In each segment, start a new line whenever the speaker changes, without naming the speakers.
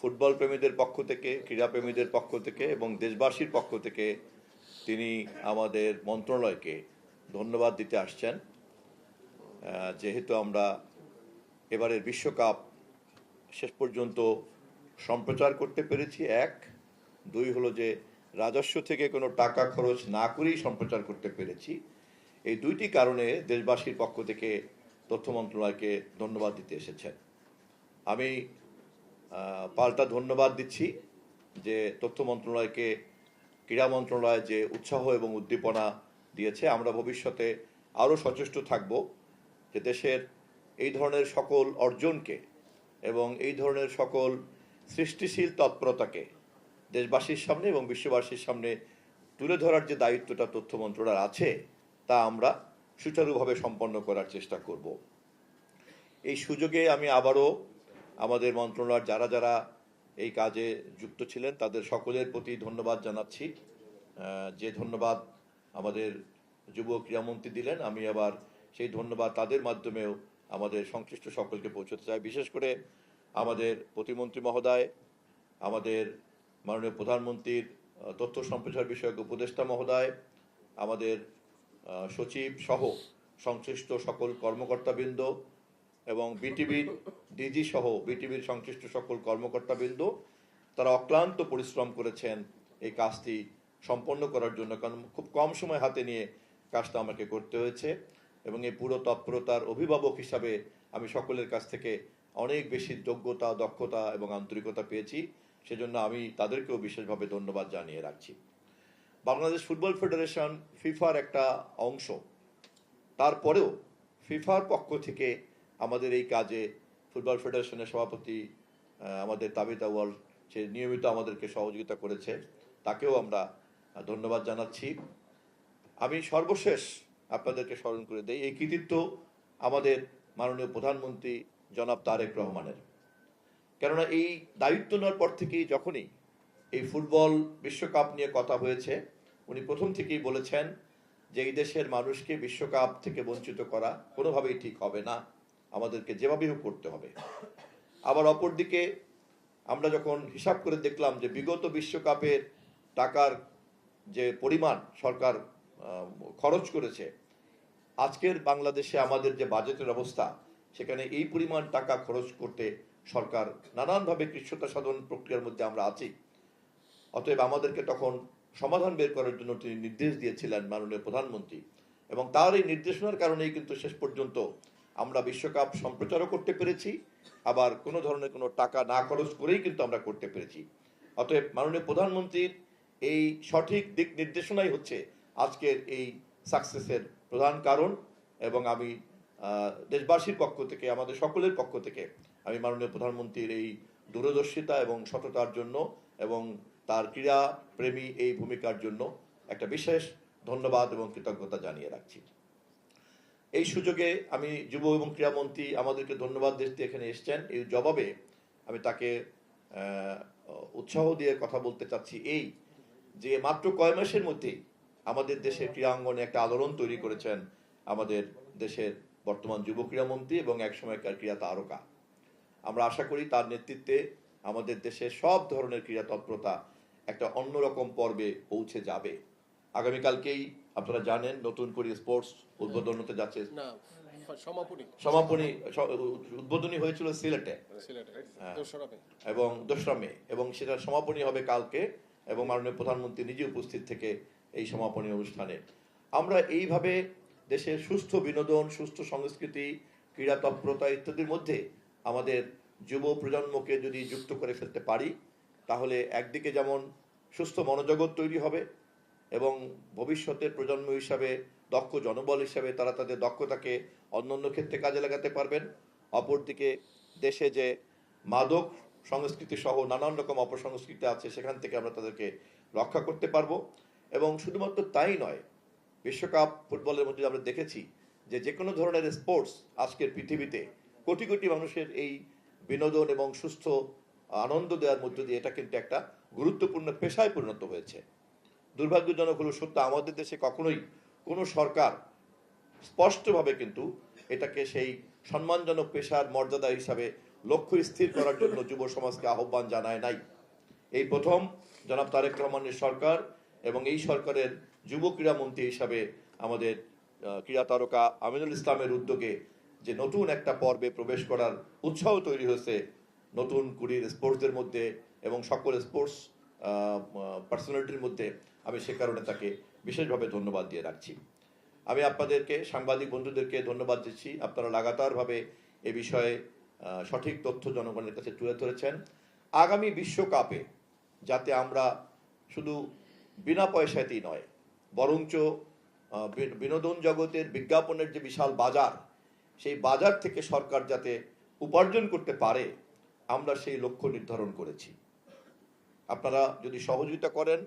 Football প্রেমীদের পক্ষ থেকে, ক্রীড়াপ্রেমীদের পক্ষ থেকে এবং দেশবাসীর পক্ষ থেকে তিনি আমাদের মন্ত্রণালয়কে ধন্যবাদ দিতে আসছেন। যেহেতু আমরা এবারের বিশ্বকাপ শেষ পর্যন্ত সম্প্রচার করতে পেরেছি, এক, দুই হলো যে রাজস্ব থেকে কোনো টাকা খরচ না করেই সম্প্রচার করতে পেরেছি। এই দুইটি কারণে দেশবাসীর পক্ষ থেকে তথ্য মন্ত্রণালয়কে ধন্যবাদ দিতে এসেছেন। আমি পাল্টা ধন্যবাদ দিচ্ছি যে তথ্য মন্ত্রণালয়কে ক্রীড়া মন্ত্রণালয় যে উৎসাহ এবং উদ্দীপনা দিয়েছে। আমরা ভবিষ্যতে আরও সচেষ্ট থাকব যে দেশের এই ধরনের সকল অর্জনকে এবং এই ধরনের সকল সৃষ্টিশীল তৎপরতাকে দেশবাসীর সামনে এবং বিশ্ববাসীর সামনে তুলে ধরার যে দায়িত্বটা তথ্য মন্ত্রণালয়ের আছে তা আমরা সুচারুভাবে সম্পন্ন করার চেষ্টা করব। এই সুযোগে আমি আবারও আমাদের মন্ত্রণালয়ের যারা যারা এই কাজে যুক্ত ছিলেন তাদের সকলের প্রতি ধন্যবাদ জানাচ্ছি। যে ধন্যবাদ আমাদের যুব ক্রীড়ামন্ত্রী দিলেন, আমি আবার সেই ধন্যবাদ তাদের মাধ্যমেও আমাদের সংশ্লিষ্ট সকলকে পৌঁছতে চাই। বিশেষ করে আমাদের প্রতিমন্ত্রী মহোদয়, আমাদের মাননীয় প্রধানমন্ত্রীর তথ্য সম্প্রচার বিষয়ক উপদেষ্টা মহোদয়, আমাদের সচিব সহ সংশ্লিষ্ট সকল কর্মকর্তাবৃন্দ এবং বিটিভির ডিজি সহ বিটিভির সংশ্লিষ্ট সকল কর্মকর্তাবৃন্দ, তারা অক্লান্ত পরিশ্রম করেছেন এই কাজটি সম্পন্ন করার জন্য, কারণ খুব কম সময় হাতে নিয়ে কাজটা আমাকে করতে হয়েছে এবং এই পুরো তৎপরতার অভিভাবক হিসাবে আমি সকলের কাছ থেকে অনেক বেশি যোগ্যতা, দক্ষতা এবং আন্তরিকতা পেয়েছি। সেজন্য আমি তাদেরকেও বিশেষভাবে ধন্যবাদ জানিয়ে রাখছি। বাংলাদেশ ফুটবল ফেডারেশন ফিফার একটা অংশ, তারপরেও ফিফার পক্ষ থেকে আমাদের এই কাজে ফুটবল ফেডারেশনের সভাপতি আমাদের তাবিত আউয়াল, সে নিয়মিত আমাদেরকে সহযোগিতা করেছে, তাকেও আমরা ধন্যবাদ জানাচ্ছি। আমি সর্বশেষ আপনাদেরকে স্মরণ করে দেই, এই কৃতিত্ব আমাদের মাননীয় প্রধানমন্ত্রী জনাব তারেক রহমানের। কেননা এই দায়িত্ব নেওয়ার পর থেকেই যখনই এই ফুটবল বিশ্বকাপ নিয়ে কথা হয়েছে, উনি প্রথম থেকেই বলেছেন যে এই দেশের মানুষকে বিশ্বকাপ থেকে বঞ্চিত করা কোনোভাবেই ঠিক হবে না, আমাদেরকে যেভাবেই হোক করতে হবে। আবার অপরদিকে আমরা যখন হিসাব করে দেখলাম যে বিগত বিশ্বকাপের টাকার যে পরিমাণ সরকার খরচ করেছে, আজকের বাংলাদেশে আমাদের যে বাজেটের অবস্থা, সেখানে এই পরিমাণ টাকা খরচ করতে সরকার নানানভাবে কৃচ্ছ্রতা সাধন প্রক্রিয়ার মধ্যে আমরা আছি। অতএব আমাদেরকে তখন সমাধান বের করার জন্য তিনি নির্দেশ দিয়েছিলেন মাননীয় প্রধানমন্ত্রী, এবং তার এই নির্দেশনার কারণেই কিন্তু শেষ পর্যন্ত আমরা বিশ্বকাপ সম্প্রচারও করতে পেরেছি, আবার কোনো ধরনের কোনো টাকা না খরচ করেই কিন্তু আমরা করতে পেরেছি। অতএব মাননীয় প্রধানমন্ত্রীর এই সঠিক দিক নির্দেশনাই হচ্ছে আজকের এই সাকসেসের প্রধান কারণ। এবং আমি দেশবাসীর পক্ষ থেকে, আমাদের সকলের পক্ষ থেকে আমি মাননীয় প্রধানমন্ত্রীর এই দূরদর্শিতা এবং সততার জন্য এবং তার ক্রীড়া প্রেমী এই ভূমিকার জন্য একটা বিশেষ ধন্যবাদ এবং কৃতজ্ঞতা জানিয়ে রাখছি। এই সুযোগে আমি যুব এবং ক্রীড়ামন্ত্রী আমাদেরকে ধন্যবাদ দিতে এখানে এসছেন, এই জবাবে আমি তাকে উৎসাহ দিয়ে কথা বলতে চাচ্ছি এই যে মাত্র কয় মাসের মধ্যেই আমাদের দেশের ক্রীড়াঙ্গনে একটা আলোড়ন তৈরি করেছেন আমাদের দেশের বর্তমান যুব ক্রীড়ামন্ত্রী এবং একসময়কার ক্রীড়া তারকা। আমরা আশা করি তার নেতৃত্বে আমাদের দেশের সব ধরনের ক্রীড়া তৎপরতা একটা অন্যরকম পর্বে পৌঁছে যাবে। আগামীকালকেই আপনারা জানেন নতুন করে স্পোর্টস উদ্বোধন হতে যাচ্ছে, সমাপনী উদ্বোধনী হয়েছিল সিলেটে এবং 2রা মে, এবং সেটার সমাপনী হবে কালকে এবং মাননীয় প্রধানমন্ত্রী নিজে উপস্থিত থেকে এই সমাপনী অনুষ্ঠানে। আমরা এইভাবে দেশের সুস্থ বিনোদন, সুস্থ সংস্কৃতি, ক্রীড়া তৎপরতা ইত্যাদির মধ্যে আমাদের যুব প্রজন্মকে যদি যুক্ত করে ফেলতে পারি, তাহলে একদিকে যেমন সুস্থ মনোজগৎ তৈরি হবে এবং ভবিষ্যতের প্রজন্ম হিসাবে দক্ষ জনবল হিসাবে তারা তাদের দক্ষতাকে অন্যান্য ক্ষেত্রে কাজে লাগাতে পারবেন। অপরদিকে দেশে যে মাদক সংস্কৃতি সহ নানান রকম অপসংস্কৃতি আছে, সেখান থেকে আমরা তাদেরকে রক্ষা করতে পারবো। এবং শুধুমাত্র তাই নয়, বিশ্বকাপ ফুটবলের মধ্যে আমরা দেখেছি যে কোনো ধরনের স্পোর্টস আজকের পৃথিবীতে কোটি কোটি মানুষের এই বিনোদন এবং সুস্থ আনন্দ দেওয়ার মধ্য দিয়ে এটা কিন্তু একটা গুরুত্বপূর্ণ পেশায় পরিণত হয়েছে। দুর্ভাগ্যজনক হলো সত্য, আমাদের দেশে কখনোই কোনো সরকার স্পষ্টভাবে কিন্তু এটাকে সেই সম্মানজনক পেশার মর্যাদা হিসাবে লক্ষ্য স্থির করার জন্য যুব সমাজকে আহ্বান জানায় নাই। এই প্রথম জনাব তারেক রহমানের সরকার এবং এই সরকারের যুব ক্রীড়ামন্ত্রী হিসাবে আমাদের ক্রীড়া তারকা আমিনুল ইসলামের উদ্যোগে যে নতুন একটা পর্বে প্রবেশ করার উৎসাহ তৈরি হয়েছে নতুন কুড়ির স্পোর্টসদের মধ্যে এবং সকল স্পোর্টস পার্সোনালিটির মধ্যে, আমি সে কারণে তাকে বিশেষভাবে ধন্যবাদ দিয়ে রাখছি। আমি আপনাদেরকে সাংবাদিক বন্ধুদেরকে ধন্যবাদ দিচ্ছি, আপনারা লাগাতারভাবে এ বিষয়ে সঠিক তথ্য জনগণের কাছে তুলে ধরেছেন। আগামী বিশ্বকাপে যাতে আমরা শুধু বিনা পয়সাতেই নয়, বরঞ্চ বিনোদন জগতের বিজ্ঞাপনের যে বিশাল বাজার, সেই বাজার থেকে সরকার যাতে উপার্জন করতে পারে, আমরা সেই লক্ষ্য নির্ধারণ করেছি। আপনারা যদি সহযোগিতা করেন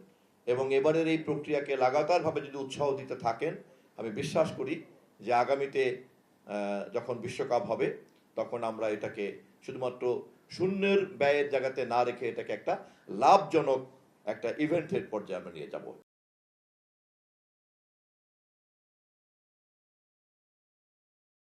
এবং এবারের এই প্রক্রিয়াকে লাগাতারভাবে যদি উৎসাহ দিতে থাকেন, আমি বিশ্বাস করি যে আগামীতে যখন বিশ্বকাপ হবে তখন আমরা এটাকে শুধুমাত্র শূন্যের ব্যয়ের জায়গাতে না রেখে এটাকে একটা লাভজনক একটা ইভেন্টের পর্যায়ে আমরা নিয়ে যাব।